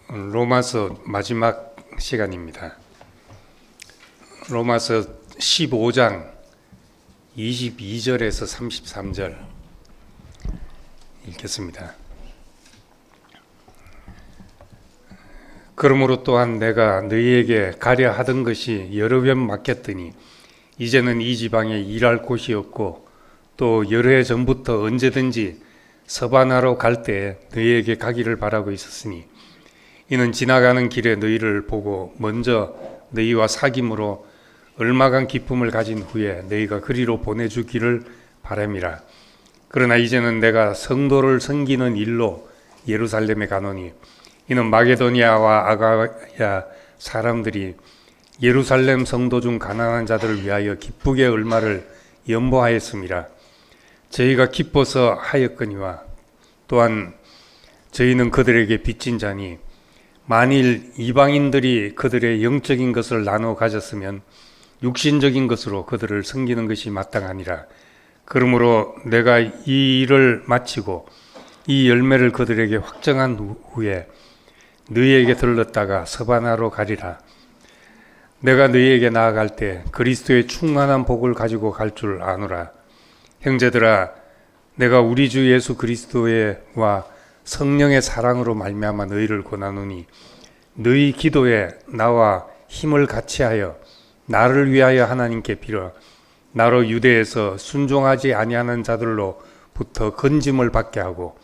로마서 마지막 시간입니다. 로마서 15장 22절에서 33절 읽겠습니다. 그러므로 또한 내가 너희에게 가려 하던 것이 여러 번 맡겼더니 이제는 이 지방에 일할 곳이 없고 또 여러 해 전부터 언제든지 서바나로 갈 때에 너희에게 가기를 바라고 있었으니 이는 지나가는 길에 너희를 보고 먼저 너희와 사귐으로 얼마간 기쁨을 가진 후에 너희가 그리로 보내주기를 바람이라. 그러나 이제는 내가 성도를 섬기는 일로 예루살렘에 가노니 이는 마게도니아와 아가야 사람들이 예루살렘 성도 중 가난한 자들을 위하여 기쁘게 얼마를 연보하였음이라. 저희가 기뻐서 하였거니와 또한 저희는 그들에게 빚진 자니 만일 이방인들이 그들의 영적인 것을 나눠 가졌으면 육신적인 것으로 그들을 섬기는 것이 마땅하니라. 그러므로 내가 이 일을 마치고 이 열매를 그들에게 확정한 후에 너희에게 들렀다가 서바나로 가리라. 내가 너희에게 나아갈 때 그리스도의 충만한 복을 가지고 갈 줄 아노라. 형제들아, 내가 우리 주 예수 그리스도와 성령의 사랑으로 말미암아 너희를 권하노니 너희 기도에 나와 힘을 같이하여 나를 위하여 하나님께 빌어 나로 유대에서 순종하지 아니하는 자들로부터 건짐을 받게 하고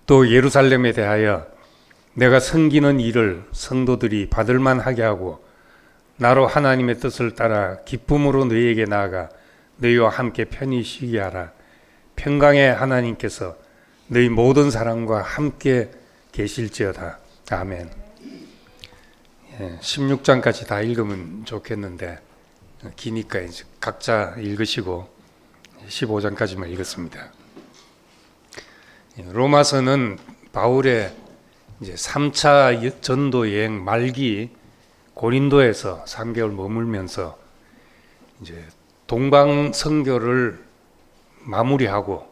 또 예루살렘에 대하여 내가 섬기는 일을 성도들이 받을 만하게 하고 나로 하나님의 뜻을 따라 기쁨으로 너희에게 나아가 너희와 함께 편히 쉬게 하라. 평강의 하나님께서 너희 모든 사람과 함께 계실지어다. 아멘. 16장까지 다 읽으면 좋겠는데 기니까 이제 각자 읽으시고 15장까지만 읽었습니다. 로마서는 바울의 이제 3차 전도 여행 말기 고린도에서 3개월 머물면서 이제 동방 선교를 마무리하고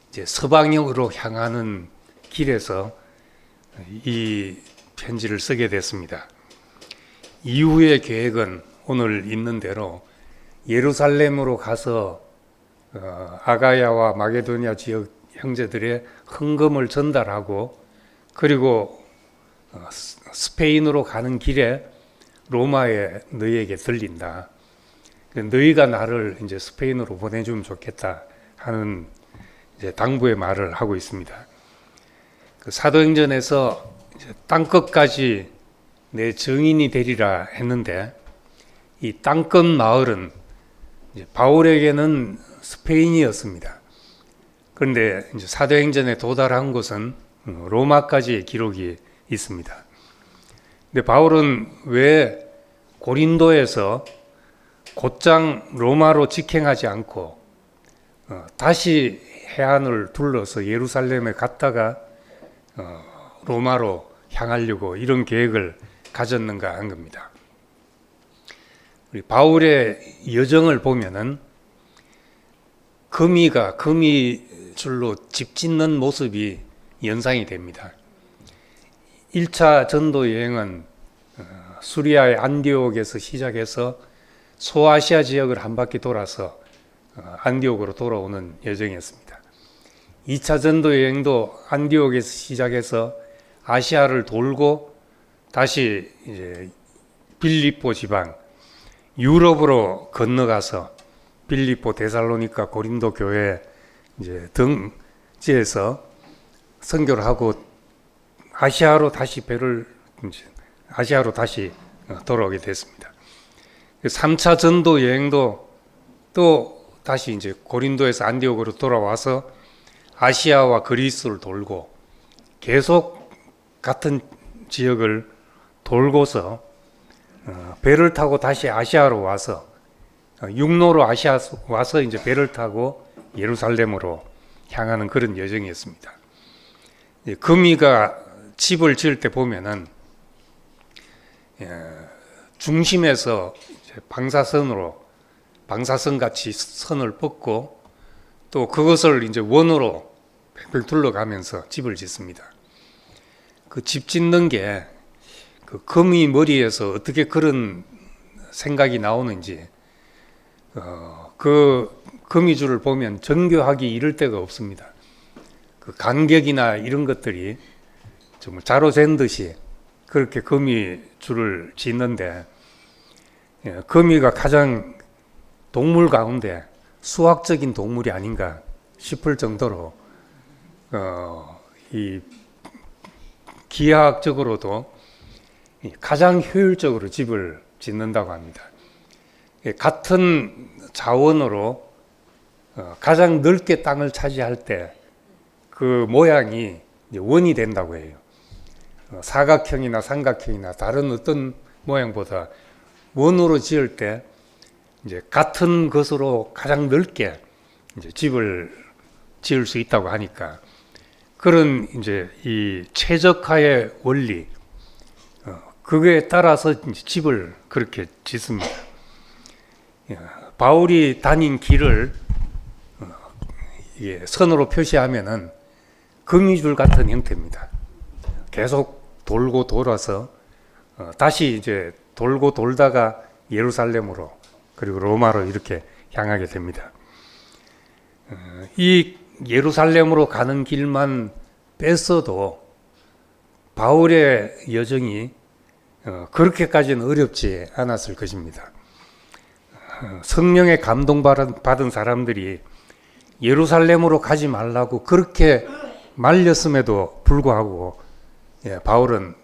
이제 서방역으로 향하는 길에서 이 편지를 쓰게 됐습니다. 이후의 계획은 오늘 있는 대로 예루살렘으로 가서 아가야와 마게도니아 지역 형제들의 헌금을 전달하고 그리고 스페인으로 가는 길에 로마에 너희에게 들린다. 너희가 나를 이제 스페인으로 보내주면 좋겠다 하는 이제 당부의 말을 하고 있습니다. 그 사도행전에서 이제 땅끝까지 내 증인이 되리라 했는데 이 땅끝 마을은 이제 바울에게는 스페인이었습니다. 그런데 이제 사도행전에 도달한 곳은 로마까지의 기록이 있습니다. 근데 바울은 왜 고린도에서 곧장 로마로 직행하지 않고 다시 해안을 둘러서 예루살렘에 갔다가 로마로 향하려고 이런 계획을 가졌는가 한 겁니다. 우리 바울의 여정을 보면은 거미줄로 집 짓는 모습이 연상이 됩니다. 1차 전도 여행은 수리아의 안디옥에서 시작해서 소아시아 지역을 한 바퀴 돌아서 안디옥으로 돌아오는 여정이었습니다. 2차 전도 여행도 안디옥에서 시작해서 아시아를 돌고 다시 이제 빌립보 지방 유럽으로 건너가서 빌립보, 데살로니가, 고린도 교회 이제 등지에서 선교를 하고 아시아로 다시 돌아오게 됐습니다. 3차 전도 여행도 또 다시 이제 고린도에서 안디옥으로 돌아와서 아시아와 그리스를 돌고 계속 같은 지역을 돌고서 배를 타고 다시 아시아로 와서 육로로 아시아 와서 이제 배를 타고 예루살렘으로 향하는 그런 여정이었습니다. 거미가 집을 지을 때 보면은 중심에서 방사선 같이 선을 뻗고 또 그것을 이제 원으로 뱅뱅 둘러가면서 집을 짓습니다. 그 집 짓는 게 그 금이 머리에서 어떻게 그런 생각이 나오는지 그 거미줄을 보면 정교하기 이를 데가 없습니다. 그 간격이나 이런 것들이 정말 자로 잰 듯이 그렇게 거미줄을 짓는데 거미가 가장 동물 가운데 수학적인 동물이 아닌가 싶을 정도로 이 기하학적으로도 가장 효율적으로 집을 짓는다고 합니다. 같은 자원으로 가장 넓게 땅을 차지할 때 그 모양이 원이 된다고 해요. 사각형이나 삼각형이나 다른 어떤 모양보다 원으로 지을 때 이제 같은 것으로 가장 넓게 이제 집을 지을 수 있다고 하니까 그런 이제 이 최적화의 원리 그거에 따라서 이제 집을 그렇게 짓습니다. 바울이 다닌 길을 선으로 표시하면은 거미줄 같은 형태입니다. 계속 돌고 돌아서 다시 이제 돌고 돌다가 예루살렘으로 그리고 로마로 이렇게 향하게 됩니다. 이 예루살렘으로 가는 길만 뺐어도 바울의 여정이 그렇게까지는 어렵지 않았을 것입니다. 성령의 감동받은 사람들이 예루살렘으로 가지 말라고 그렇게 말렸음에도 불구하고 바울은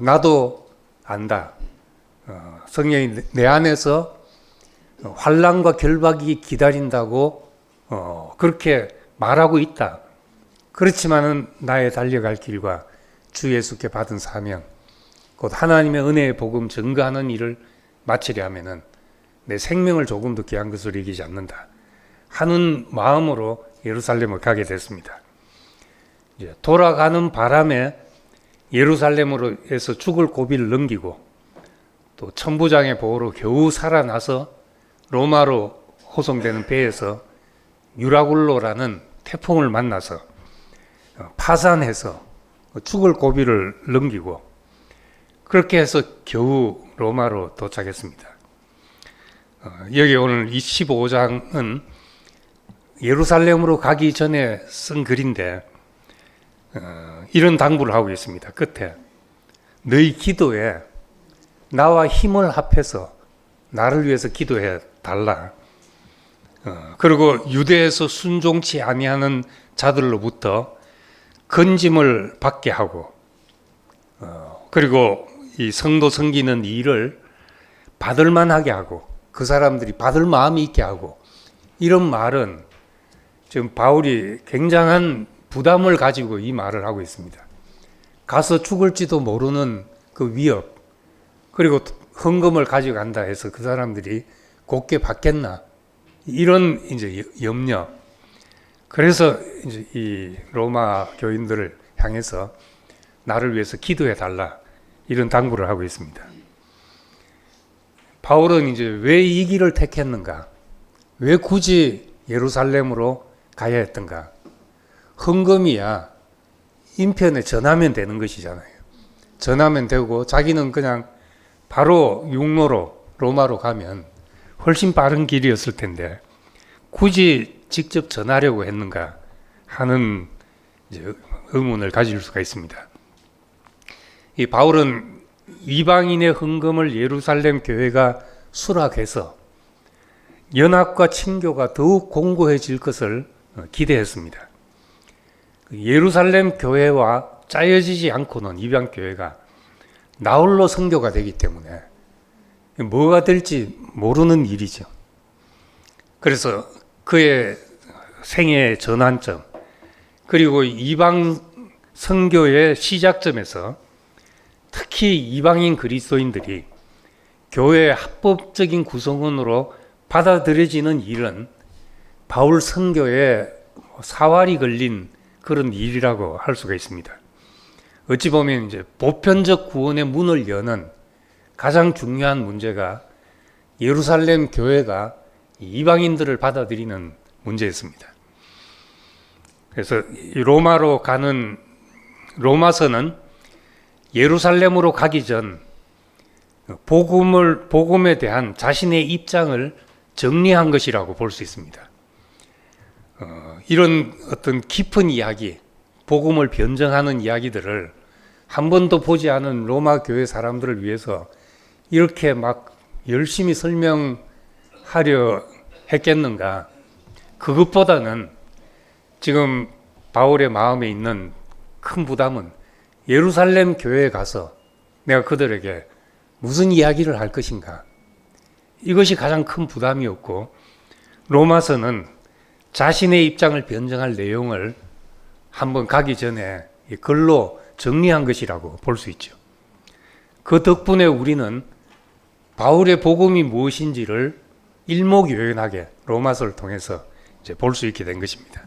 나도 안다. 성령이 내 안에서 환난과 결박이 기다린다고 그렇게 말하고 있다. 그렇지만은 나의 달려갈 길과 주 예수께 받은 사명, 곧 하나님의 은혜의 복음 증거하는 일을 마치려 하면은 내 생명을 조금도 귀한 것으로 여기지 않는다 하는 마음으로 예루살렘을 가게 됐습니다. 돌아가는 바람에 예루살렘으로 해서 죽을 고비를 넘기고 또 천부장의 보호로 겨우 살아나서 로마로 호송되는 배에서 유라굴로라는 태풍을 만나서 파산해서 죽을 고비를 넘기고 그렇게 해서 겨우 로마로 도착했습니다. 여기 오늘 25장은 예루살렘으로 가기 전에 쓴 글인데 이런 당부를 하고 있습니다. 끝에 너희 기도에 나와 힘을 합해서 나를 위해서 기도해 달라. 그리고 유대에서 순종치 아니하는 자들로부터 건짐을 받게 하고 그리고 이 성도 섬기는 일을 받을 만하게 하고 그 사람들이 받을 마음이 있게 하고 이런 말은 지금 바울이 굉장한 부담을 가지고 이 말을 하고 있습니다. 가서 죽을지도 모르는 그 위협 그리고 헌금을 가져간다 해서 그 사람들이 곱게 받겠나 이런 이제 염려. 그래서 이제 이 로마 교인들을 향해서 나를 위해서 기도해 달라 이런 당부를 하고 있습니다. 바울은 이제 왜 이 길을 택했는가? 왜 굳이 예루살렘으로 가야 했던가? 헌금이야 인편에 전하면 되는 것이잖아요. 전하면 되고 자기는 그냥 바로 육로로 로마로 가면 훨씬 빠른 길이었을 텐데 굳이 직접 전하려고 했는가 하는 이제 의문을 가질 수가 있습니다. 이 바울은 이방인의 헌금을 예루살렘 교회가 수락해서 연합과 친교가 더욱 공고해질 것을 기대했습니다. 예루살렘 교회와 짜여지지 않고는 이방 교회가 나홀로 선교가 되기 때문에 뭐가 될지 모르는 일이죠. 그래서 그의 생애의 전환점 그리고 이방 선교의 시작점에서 특히 이방인 그리스도인들이 교회의 합법적인 구성원으로 받아들여지는 일은 바울 선교에 사활이 걸린 그런 일이라고 할 수가 있습니다. 어찌 보면 이제 보편적 구원의 문을 여는 가장 중요한 문제가 예루살렘 교회가 이방인들을 받아들이는 문제였습니다. 그래서 로마로 가는 로마서는 예루살렘으로 가기 전 복음에 대한 자신의 입장을 정리한 것이라고 볼 수 있습니다. 이런 어떤 깊은 이야기, 복음을 변증하는 이야기들을 한 번도 보지 않은 로마 교회 사람들을 위해서 이렇게 막 열심히 설명하려 했겠는가? 그것보다는 지금 바울의 마음에 있는 큰 부담은 예루살렘 교회에 가서 내가 그들에게 무슨 이야기를 할 것인가? 이것이 가장 큰 부담이었고, 로마서는 자신의 입장을 변증할 내용을 한번 가기 전에 글로 정리한 것이라고 볼 수 있죠. 그 덕분에 우리는 바울의 복음이 무엇인지를 일목요연하게 로마서를 통해서 이제 볼 수 있게 된 것입니다.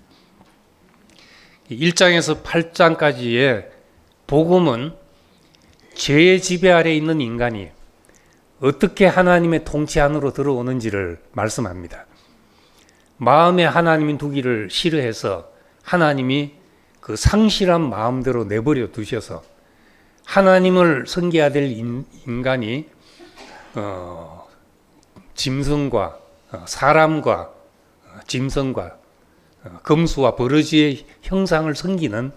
1장에서 8장까지의 복음은 죄의 지배 아래 있는 인간이 어떻게 하나님의 통치 안으로 들어오는지를 말씀합니다. 마음에 하나님이 두기를 싫어해서 하나님이 그 상실한 마음대로 내버려 두셔서 하나님을 섬겨야 될 인간이 짐승과 사람과 짐승과 금수와 버러지의 형상을 섬기는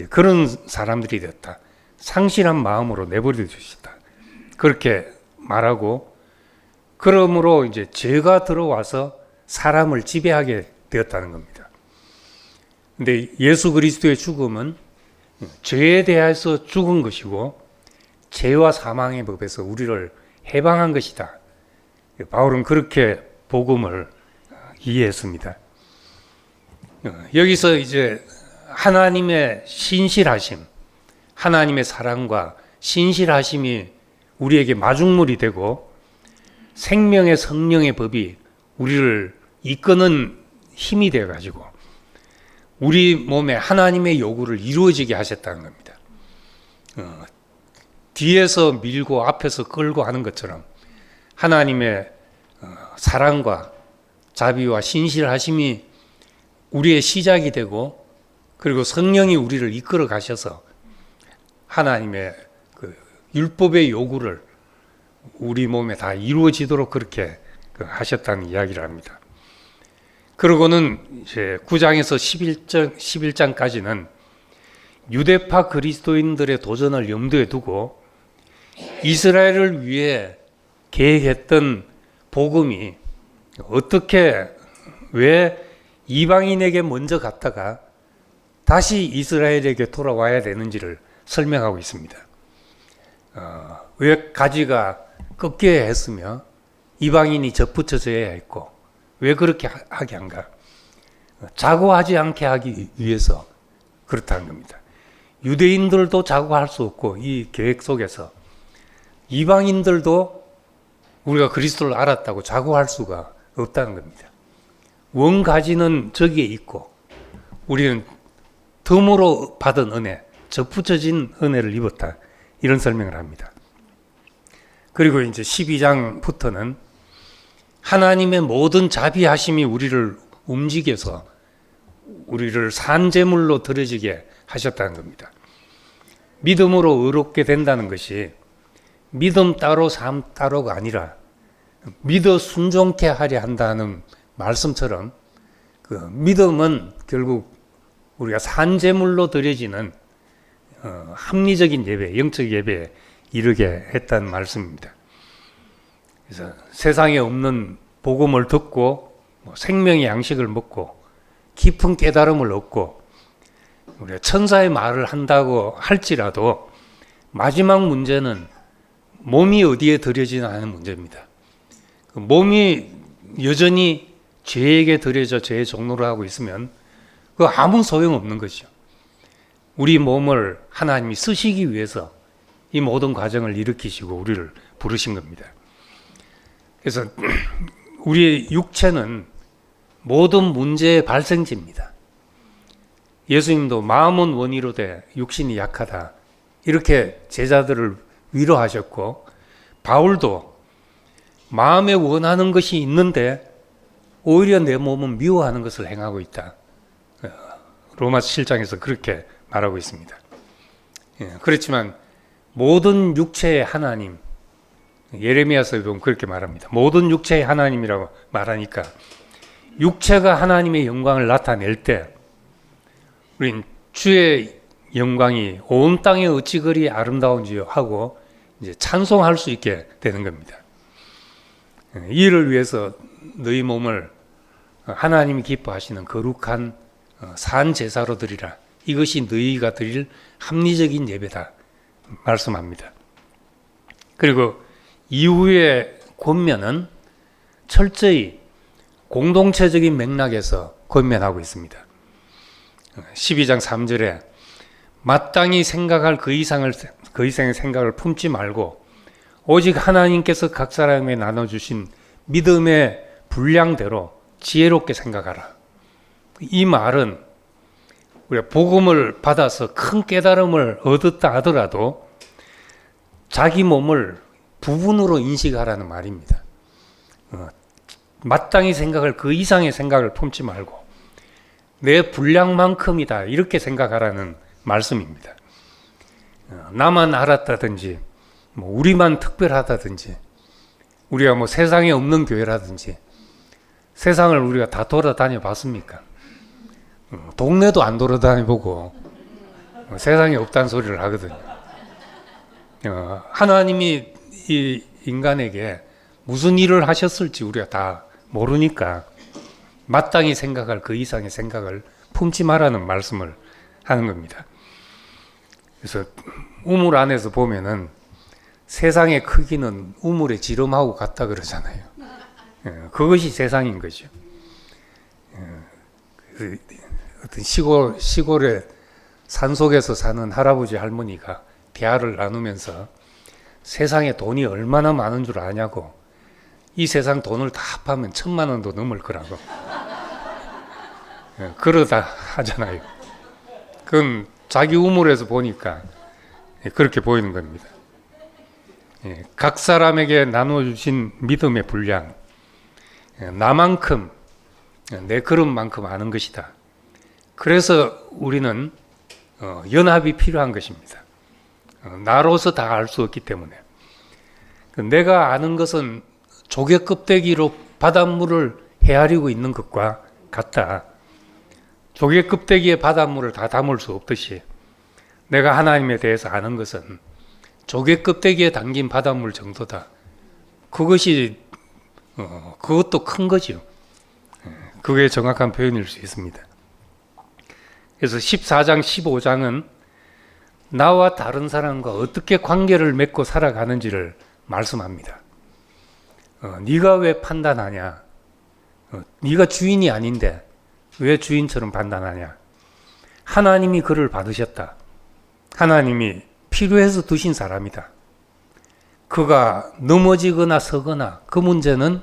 그런 사람들이 되었다. 상실한 마음으로 내버려 두셨다. 그렇게 말하고, 그러므로 이제 죄가 들어와서 사람을 지배하게 되었다는 겁니다. 근데 예수 그리스도의 죽음은 죄에 대해서 죽은 것이고 죄와 사망의 법에서 우리를 해방한 것이다. 바울은 그렇게 복음을 이해했습니다. 여기서 이제 하나님의 신실하심, 하나님의 사랑과 신실하심이 우리에게 마중물이 되고 생명의 성령의 법이 우리를 이끄는 힘이 되어가지고 우리 몸에 하나님의 요구를 이루어지게 하셨다는 겁니다. 뒤에서 밀고 앞에서 끌고 하는 것처럼 하나님의 사랑과 자비와 신실하심이 우리의 시작이 되고, 그리고 성령이 우리를 이끌어 가셔서 하나님의 그 율법의 요구를 우리 몸에 다 이루어지도록 그렇게 하셨다는 이야기를 합니다. 그러고는 이제 9장에서 11장까지는 유대파 그리스도인들의 도전을 염두에 두고 이스라엘을 위해 계획했던 복음이 어떻게, 왜 이방인에게 먼저 갔다가 다시 이스라엘에게 돌아와야 되는지를 설명하고 있습니다. 왜 가지가 꺾여야 했으며 이방인이 접붙여져야 했고 왜 그렇게 하게 한가? 자고하지 않게 하기 위해서 그렇다는 겁니다. 유대인들도 자고할 수 없고 이 계획 속에서 이방인들도 우리가 그리스도를 알았다고 자고할 수가 없다는 겁니다. 원가지는 저기에 있고 우리는 덤으로 받은 은혜, 접붙여진 은혜를 입었다. 이런 설명을 합니다. 그리고 이제 12장부터는 하나님의 모든 자비하심이 우리를 움직여서 우리를 산제물로 드려지게 하셨다는 겁니다. 믿음으로 의롭게 된다는 것이 믿음 따로 삶 따로가 아니라 믿어 순종케 하려 한다는 말씀처럼 그 믿음은 결국 우리가 산제물로 드려지는 합리적인 예배, 영적 예배에 이르게 했다는 말씀입니다. 그래서 세상에 없는 복음을 듣고 생명의 양식을 먹고 깊은 깨달음을 얻고 우리가 천사의 말을 한다고 할지라도 마지막 문제는 몸이 어디에 드려지나 하는 문제입니다. 그 몸이 여전히 죄에게 드려져 죄의 종로를 하고 있으면 그 아무 소용없는 것이죠. 우리 몸을 하나님이 쓰시기 위해서 이 모든 과정을 일으키시고 우리를 부르신 겁니다. 그래서 우리의 육체는 모든 문제의 발생지입니다. 예수님도 마음은 원이로되 육신이 약하다 이렇게 제자들을 위로하셨고, 바울도 마음에 원하는 것이 있는데 오히려 내 몸은 미워하는 것을 행하고 있다. 로마서 7장에서 그렇게 말하고 있습니다. 그렇지만 모든 육체의 하나님, 예레미야서에 보면 그렇게 말합니다. 모든 육체의 하나님이라고 말하니까 육체가 하나님의 영광을 나타낼 때 우린 주의 영광이 온 땅에 어찌 그리 아름다운지요 하고 이제 찬송할 수 있게 되는 겁니다. 이를 위해서 너희 몸을 하나님이 기뻐하시는 거룩한 산 제사로 드리라. 이것이 너희가 드릴 합리적인 예배다 말씀합니다. 그리고 이후의 권면은 철저히 공동체적인 맥락에서 권면하고 있습니다. 12장 3절에 마땅히 생각할 그 이상의 생각을 품지 말고 오직 하나님께서 각 사람에게 나눠주신 믿음의 분량대로 지혜롭게 생각하라. 이 말은 우리가 복음을 받아서 큰 깨달음을 얻었다 하더라도 자기 몸을 부분으로 인식하라는 말입니다. 마땅히 생각할 그 이상의 생각을 품지 말고 내 분량만큼이다 이렇게 생각하라는 말씀입니다. 나만 알았다든지 우리만 특별하다든지 우리가 세상에 없는 교회라든지 세상을 우리가 다 돌아다녀 봤습니까? 동네도 안 돌아다녀 보고 세상에 없다는 소리를 하거든요. 하나님이 이 인간에게 무슨 일을 하셨을지 우리가 다 모르니까 마땅히 생각할 그 이상의 생각을 품지 말라는 말씀을 하는 겁니다. 그래서 우물 안에서 보면은 세상의 크기는 우물의 지름하고 같다 그러잖아요. 그것이 세상인 거죠. 어떤 시골의 산속에서 사는 할아버지 할머니가 대화를 나누면서 세상에 돈이 얼마나 많은 줄 아냐고, 이 세상 돈을 다 합하면 1,000만 원도 넘을 거라고 그러다 하잖아요. 그건 자기 우물에서 보니까 그렇게 보이는 겁니다. 각 사람에게 나눠주신 믿음의 분량, 나만큼 내 그릇만큼 아는 것이다. 그래서 우리는 연합이 필요한 것입니다. 나로서 다 알 수 없기 때문에. 내가 아는 것은 조개 껍데기로 바닷물을 헤아리고 있는 것과 같다. 조개 껍데기에 바닷물을 다 담을 수 없듯이 내가 하나님에 대해서 아는 것은 조개 껍데기에 담긴 바닷물 정도다. 그것이 그것도 큰 거죠. 그게 정확한 표현일 수 있습니다. 그래서 14장, 15장은 나와 다른 사람과 어떻게 관계를 맺고 살아가는지를 말씀합니다. 네가 왜 판단하냐? 네가 주인이 아닌데 왜 주인처럼 판단하냐? 하나님이 그를 받으셨다. 하나님이 필요해서 두신 사람이다. 그가 넘어지거나 서거나 그 문제는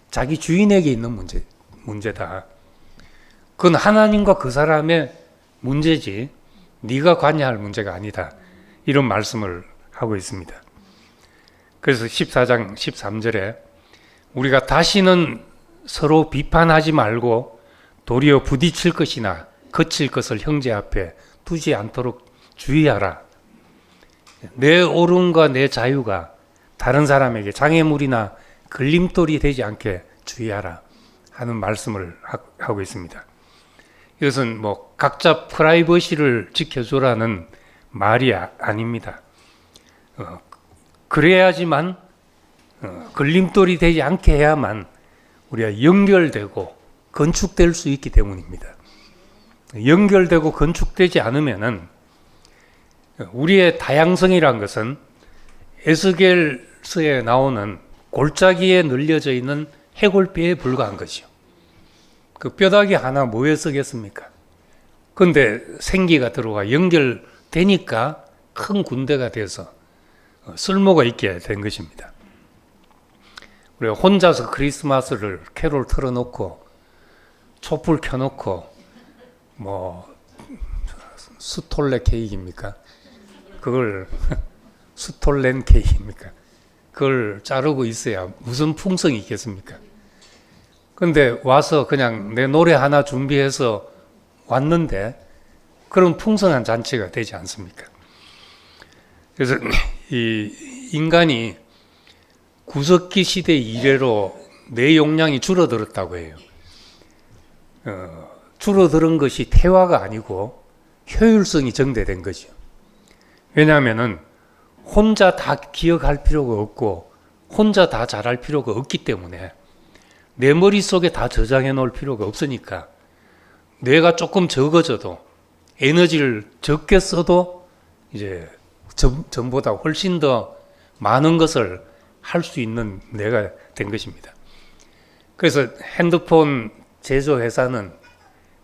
자기 주인에게 있는 문제다. 그건 하나님과 그 사람의 문제지 네가 관여할 문제가 아니다. 이런 말씀을 하고 있습니다. 그래서 14장 13절에 우리가 다시는 서로 비판하지 말고 도리어 부딪힐 것이나 거칠 것을 형제 앞에 두지 않도록 주의하라. 내 옳음과 내 자유가 다른 사람에게 장애물이나 걸림돌이 되지 않게 주의하라 하는 말씀을 하고 있습니다. 이것은 각자 프라이버시를 지켜주라는 말이 아닙니다. 그래야지만 걸림돌이 되지 않게 해야만 우리가 연결되고 건축될 수 있기 때문입니다. 연결되고 건축되지 않으면은 우리의 다양성이란 것은 에스겔서에 나오는 골짜기에 늘려져 있는 해골뼈에 불과한 것이요. 그 뼈다귀 하나 뭐에 쓰겠습니까? 그런데 생기가 들어와 연결되니까 큰 군대가 돼서 쓸모가 있게 된 것입니다. 우리가 혼자서 크리스마스를 캐롤 틀어놓고 촛불 켜놓고 스톨레 케이크입니까? 그걸 스톨렌 케이크입니까? 그걸 자르고 있어야 무슨 풍성이 있겠습니까? 근데 와서 그냥 내 노래 하나 준비해서 왔는데 그런 풍성한 잔치가 되지 않습니까? 그래서 이 인간이 구석기 시대 이래로 뇌 용량이 줄어들었다고 해요. 줄어드는 것이 퇴화가 아니고 효율성이 증대된 거죠. 왜냐하면은 혼자 다 기억할 필요가 없고 혼자 다 잘할 필요가 없기 때문에 내 머릿속에 다 저장해 놓을 필요가 없으니까 뇌가 조금 적어져도 에너지를 적게 써도 이제 전보다 훨씬 더 많은 것을 할 수 있는 뇌가 된 것입니다. 그래서 핸드폰 제조회사는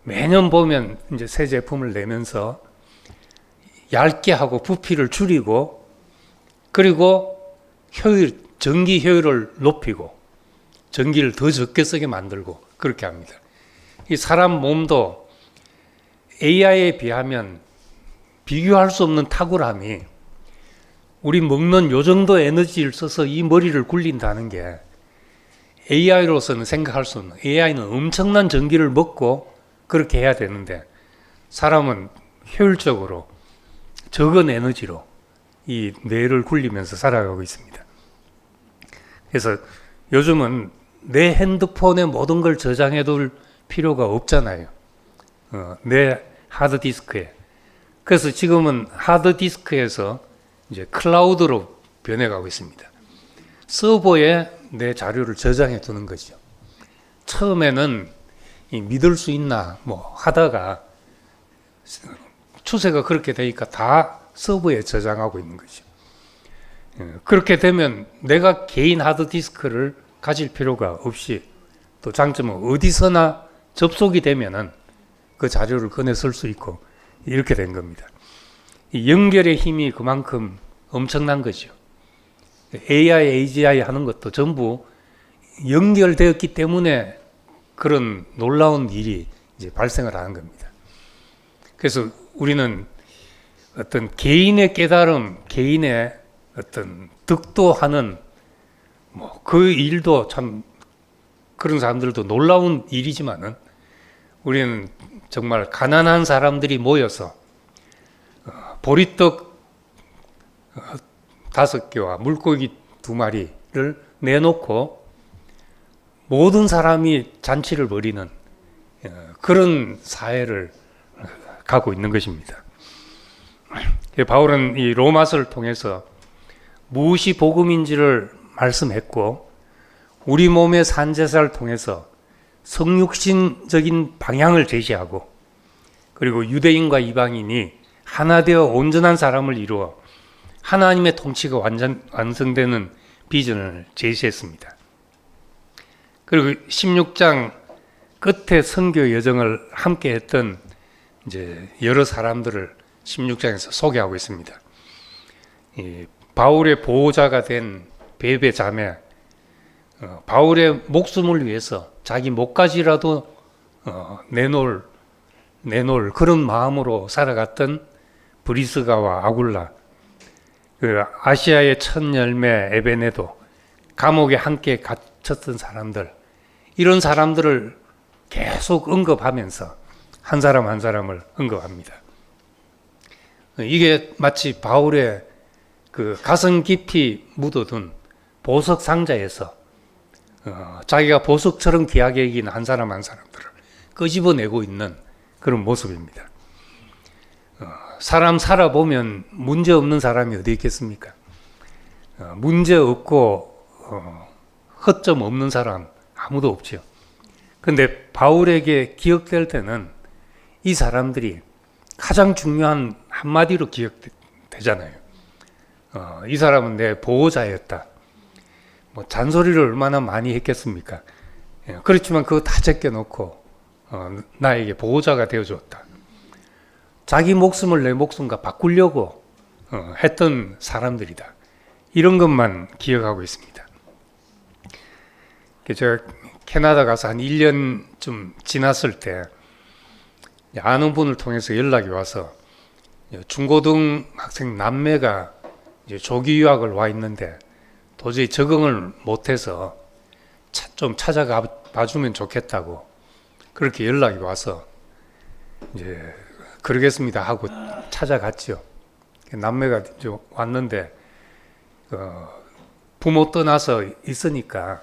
매년 보면 이제 새 제품을 내면서 얇게 하고 부피를 줄이고 그리고 전기 효율을 높이고 전기를 더 적게 쓰게 만들고 그렇게 합니다. 이 사람 몸도 AI에 비하면 비교할 수 없는 탁월함이 우리 먹는 요 정도 에너지를 써서 이 머리를 굴린다는 게 AI로서는 생각할 수 없는, AI는 엄청난 전기를 먹고 그렇게 해야 되는데 사람은 효율적으로 적은 에너지로 이 뇌를 굴리면서 살아가고 있습니다. 그래서 요즘은 내 핸드폰에 모든 걸 저장해 둘 필요가 없잖아요. 내 하드디스크에. 그래서 지금은 하드디스크에서 이제 클라우드로 변해가고 있습니다. 서버에 내 자료를 저장해 두는 거죠. 처음에는 믿을 수 있나 뭐 하다가 추세가 그렇게 되니까 다 서버에 저장하고 있는 거죠. 그렇게 되면 내가 개인 하드디스크를 가질 필요가 없이 또 장점은 어디서나 접속이 되면은 그 자료를 꺼내 쓸 수 있고 이렇게 된 겁니다. 이 연결의 힘이 그만큼 엄청난 거죠. AI, AGI 하는 것도 전부 연결되었기 때문에 그런 놀라운 일이 이제 발생을 하는 겁니다. 그래서 우리는 어떤 개인의 깨달음, 개인의 어떤 득도하는 뭐 그 일도 참 그런 사람들도 놀라운 일이지만은 우리는 정말 가난한 사람들이 모여서 보리떡 5개와 물고기 2마리를 내놓고 모든 사람이 잔치를 벌이는 그런 사회를 가고 있는 것입니다. 바울은 이 로마서를 통해서 무엇이 복음인지를 말씀했고 우리 몸의 산제사를 통해서 성육신적인 방향을 제시하고 그리고 유대인과 이방인이 하나 되어 온전한 사람을 이루어 하나님의 통치가 완성되는 비전을 제시했습니다. 그리고 16장 끝에 선교 여정을 함께 했던 이제 여러 사람들을 16장에서 소개하고 있습니다. 바울의 보호자가 된 베베 자매, 바울의 목숨을 위해서 자기 목까지라도 내놓을 그런 마음으로 살아갔던 브리스가와 아굴라, 그 아시아의 첫 열매 에베네도, 감옥에 함께 갇혔던 사람들, 이런 사람들을 계속 언급하면서 한 사람 한 사람을 언급합니다. 이게 마치 바울의 그 가슴 깊이 묻어둔 보석 상자에서 자기가 보석처럼 귀하게 여기는 한 사람 한 사람들을 끄집어내고 있는 그런 모습입니다. 사람 살아보면 문제 없는 사람이 어디 있겠습니까? 문제 없고 허점 없는 사람 아무도 없죠. 그런데 바울에게 기억될 때는 이 사람들이 가장 중요한 한마디로 기억되잖아요. 이 사람은 내 보호자였다. 뭐 잔소리를 얼마나 많이 했겠습니까? 그렇지만 그거 다 제껴놓고 나에게 보호자가 되어줬다. 자기 목숨을 내 목숨과 바꾸려고 했던 사람들이다. 이런 것만 기억하고 있습니다. 제가 캐나다 가서 한 1년쯤 지났을 때 아는 분을 통해서 연락이 와서 중고등학생 남매가 이제 조기 유학을 와 있는데 도저히 적응을 못해서 좀 찾아가 봐주면 좋겠다고 그렇게 연락이 와서 이제 그러겠습니다 하고 찾아갔죠. 남매가 이제 왔는데 부모 떠나서 있으니까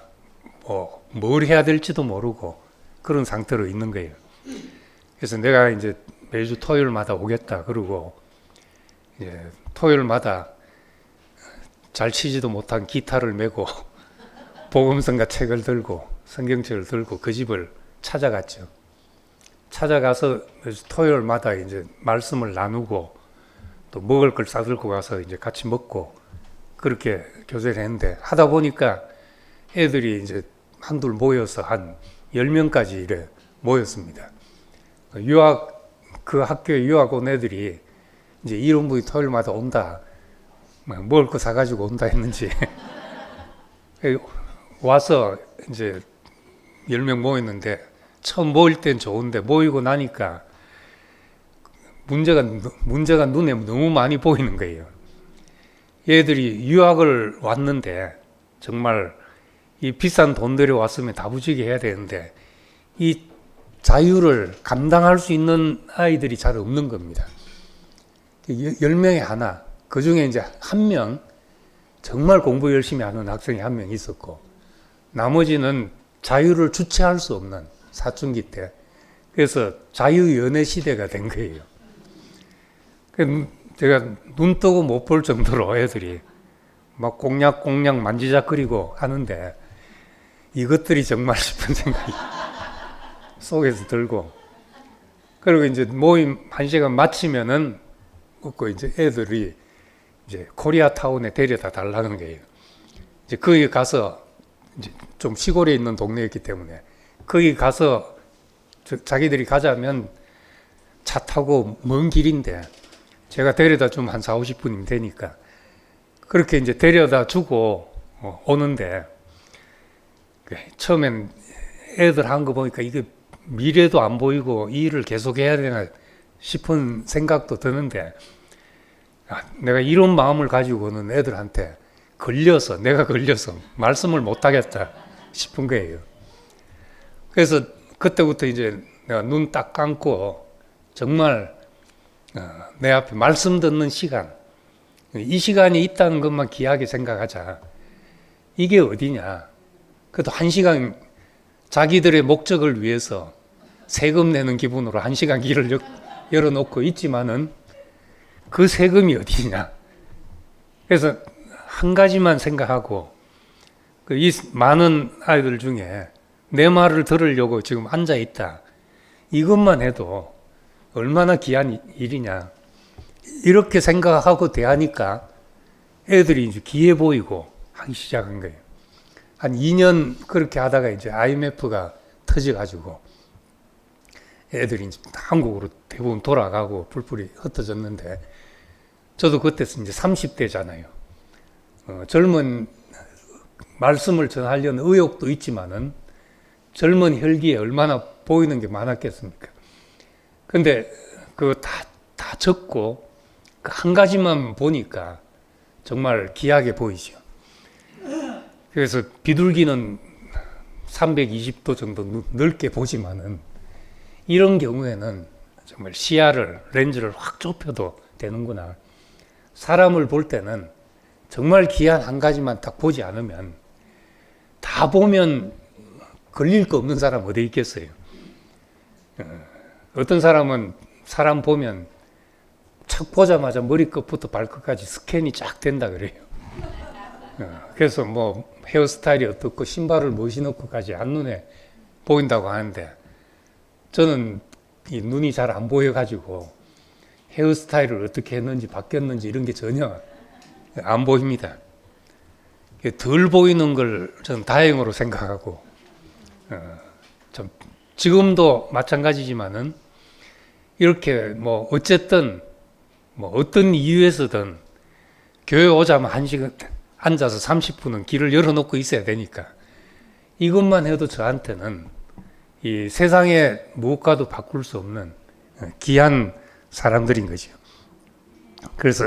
뭘 해야 될지도 모르고 그런 상태로 있는 거예요. 그래서 내가 이제 매주 토요일마다 오겠다 그러고 이제 토요일마다 잘 치지도 못한 기타를 메고 복음성가 책을 들고 성경책을 들고 그 집을 찾아갔죠. 찾아가서 매주 토요일마다 이제 말씀을 나누고 또 먹을 걸 싸들고 가서 이제 같이 먹고 그렇게 교제를 했는데 하다 보니까 애들이 이제 한둘 모여서 한 10명까지 이래 모였습니다. 그 학교에 유학 온 애들이 이제 이런 분이 토요일마다 온다. 먹을 거 사가지고 온다 했는지. 와서 이제 10명 모였는데 처음 모일 땐 좋은데 모이고 나니까 문제가 눈에 너무 많이 보이는 거예요. 얘들이 유학을 왔는데 정말 이 비싼 돈 들여왔으면 다부지게 해야 되는데 이 자유를 감당할 수 있는 아이들이 잘 없는 겁니다. 10명에 하나, 그 중에 이제 한 명, 정말 공부 열심히 하는 학생이 한 명 있었고, 나머지는 자유를 주체할 수 없는 사춘기 때, 그래서 자유연애 시대가 된 거예요. 제가 눈 뜨고 못 볼 정도로 애들이 막 꽁냥꽁냥 만지작거리고 하는데, 이것들이 정말 싶은 생각이 속에서 들고, 그리고 이제 모임 1시간 마치면은 먹고 이제 애들이 이제 코리아타운에 데려다 달라는 거예요. 이제 거기 가서 이제 좀 시골에 있는 동네였기 때문에 거기 가서 자기들이 가자면 차 타고 먼 길인데 제가 데려다 주면 한 4, 50분이면 되니까 그렇게 이제 데려다 주고 오는데 처음엔 애들 한 거 보니까 이게 미래도 안 보이고 이 일을 계속 해야 되나 싶은 생각도 드는데 내가 이런 마음을 가지고는 애들한테 내가 걸려서 말씀을 못 하겠다 싶은 거예요. 그래서 그때부터 이제 내가 눈 딱 감고 정말 내 앞에 말씀 듣는 시간, 이 시간이 있다는 것만 귀하게 생각하자. 이게 어디냐. 그래도 1시간 자기들의 목적을 위해서 세금 내는 기분으로 1시간 길을 열어놓고 있지만은 그 세금이 어디냐. 그래서 한 가지만 생각하고 이 많은 아이들 중에 내 말을 들으려고 지금 앉아있다. 이것만 해도 얼마나 귀한 일이냐. 이렇게 생각하고 대하니까 애들이 이제 귀해 보이고 하기 시작한 거예요. 한 2년 그렇게 하다가 이제 IMF가 터져가지고 애들이 이제 한국으로 대부분 돌아가고 뿔뿔이 흩어졌는데 저도 그때 이제 30대잖아요. 젊은 말씀을 전하려는 의욕도 있지만은 젊은 혈기에 얼마나 보이는 게 많았겠습니까? 근데 그거 다 적고 그 한 가지만 보니까 정말 귀하게 보이죠. 그래서 비둘기는 320도 정도 넓게 보지만은 이런 경우에는 정말 렌즈를 확 좁혀도 되는구나. 사람을 볼 때는 정말 귀한 한 가지만 딱 보지 않으면 다 보면 걸릴 거 없는 사람 어디 있겠어요. 어떤 사람은 사람 보면 착 보자마자 머리끝부터 발끝까지 스캔이 쫙 된다 그래요. 그래서 뭐 헤어스타일이 어떻고 신발을 뭐 신었고까지 한눈에 보인다고 하는데 저는 이 눈이 잘 안 보여가지고 헤어스타일을 어떻게 했는지 바뀌었는지 이런 게 전혀 안 보입니다. 덜 보이는 걸 저는 다행으로 생각하고 좀 지금도 마찬가지지만은 이렇게 뭐 어쨌든 뭐 어떤 이유에서든 교회 오자면 1시간 앉아서 30분은 길을 열어놓고 있어야 되니까 이것만 해도 저한테는 이 세상에 무엇과도 바꿀 수 없는 귀한 사람들인 거죠. 그래서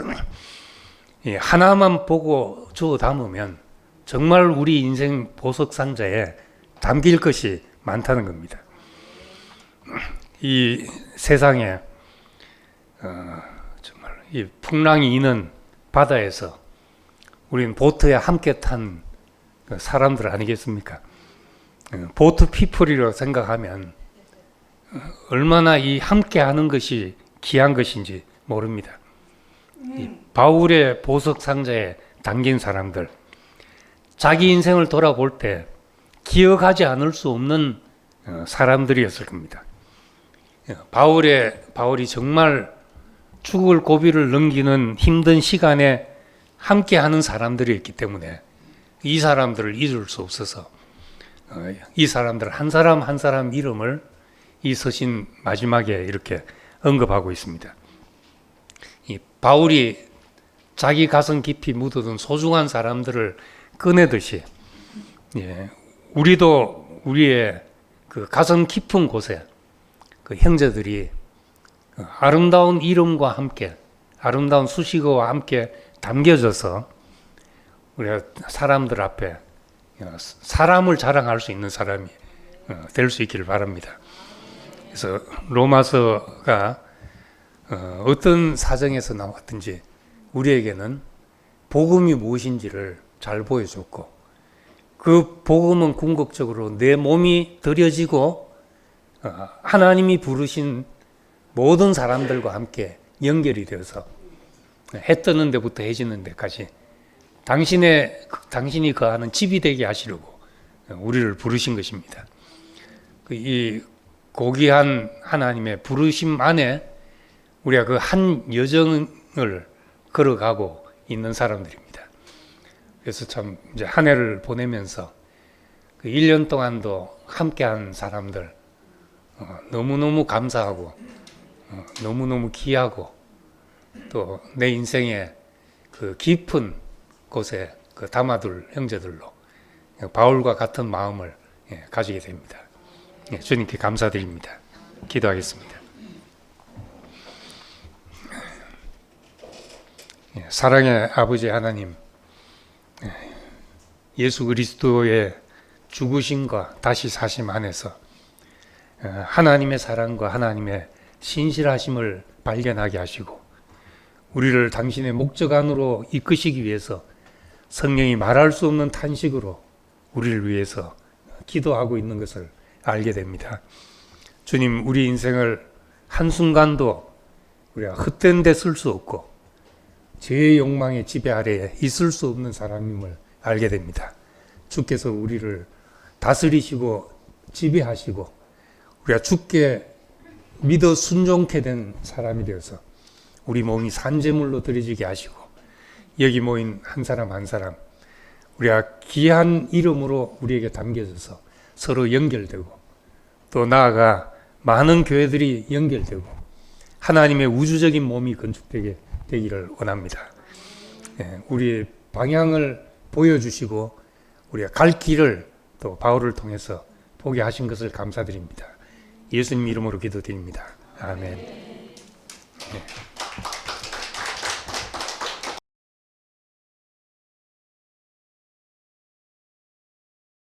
하나만 보고 주워 담으면 정말 우리 인생 보석 상자에 담길 것이 많다는 겁니다. 이 세상에 정말 이 풍랑이 있는 바다에서 우리는 보트에 함께 탄 사람들 아니겠습니까? 보트 피플이라고 생각하면 얼마나 이 함께 하는 것이 귀한 것인지 모릅니다. 이 바울의 보석 상자에 담긴 사람들, 자기 인생을 돌아볼 때 기억하지 않을 수 없는 사람들이었을 겁니다. 바울이 정말 죽을 고비를 넘기는 힘든 시간에 함께 하는 사람들이었기 때문에 이 사람들을 잊을 수 없어서 이 사람들 한 사람 한 사람 이름을 이 서신 마지막에 이렇게 언급하고 있습니다. 이 바울이 자기 가슴 깊이 묻어둔 소중한 사람들을 꺼내듯이 우리도 우리의 그 가슴 깊은 곳에 그 형제들이 아름다운 이름과 함께 아름다운 수식어와 함께 담겨져서 우리가 사람들 앞에 사람을 자랑할 수 있는 사람이 될 수 있기를 바랍니다. 그래서 로마서가 어떤 사정에서 나왔든지 우리에게는 복음이 무엇인지를 잘 보여줬고 그 복음은 궁극적으로 내 몸이 드려지고 하나님이 부르신 모든 사람들과 함께 연결이 되어서 해 뜨는 데부터 해 지는 데까지 당신이 거하는 집이 되게 하시려고 우리를 부르신 것입니다. 이 고귀한 하나님의 부르심 안에 우리가 그 한 여정을 걸어가고 있는 사람들입니다. 그래서 참 이제 한 해를 보내면서 그 1년 동안도 함께한 사람들 너무너무 감사하고 너무너무 귀하고 또 내 인생의 그 깊은 곳에 그 담아둘 형제들로 바울과 같은 마음을 가지게 됩니다. 주님께 감사드립니다. 기도하겠습니다. 사랑의 아버지 하나님, 예수 그리스도의 죽으심과 다시 사심 안에서 하나님의 사랑과 하나님의 신실하심을 발견하게 하시고 우리를 당신의 목적 안으로 이끄시기 위해서 성령이 말할 수 없는 탄식으로 우리를 위해서 기도하고 있는 것을 알게 됩니다. 주님, 우리 인생을 한순간도 우리가 헛된 데 쓸 수 없고 죄의 욕망의 지배 아래에 있을 수 없는 사람임을 알게 됩니다. 주께서 우리를 다스리시고 지배하시고 우리가 주께 믿어 순종케 된 사람이 되어서 우리 몸이 산제물로 드려지게 하시고 여기 모인 한 사람 한 사람 우리가 귀한 이름으로 우리에게 담겨져서 서로 연결되고 또 나아가 많은 교회들이 연결되고 하나님의 우주적인 몸이 건축되게 되기를 원합니다. 우리의 방향을 보여주시고 우리가 갈 길을 또 바울을 통해서 보게 하신 것을 감사드립니다. 예수님 이름으로 기도드립니다. 아멘.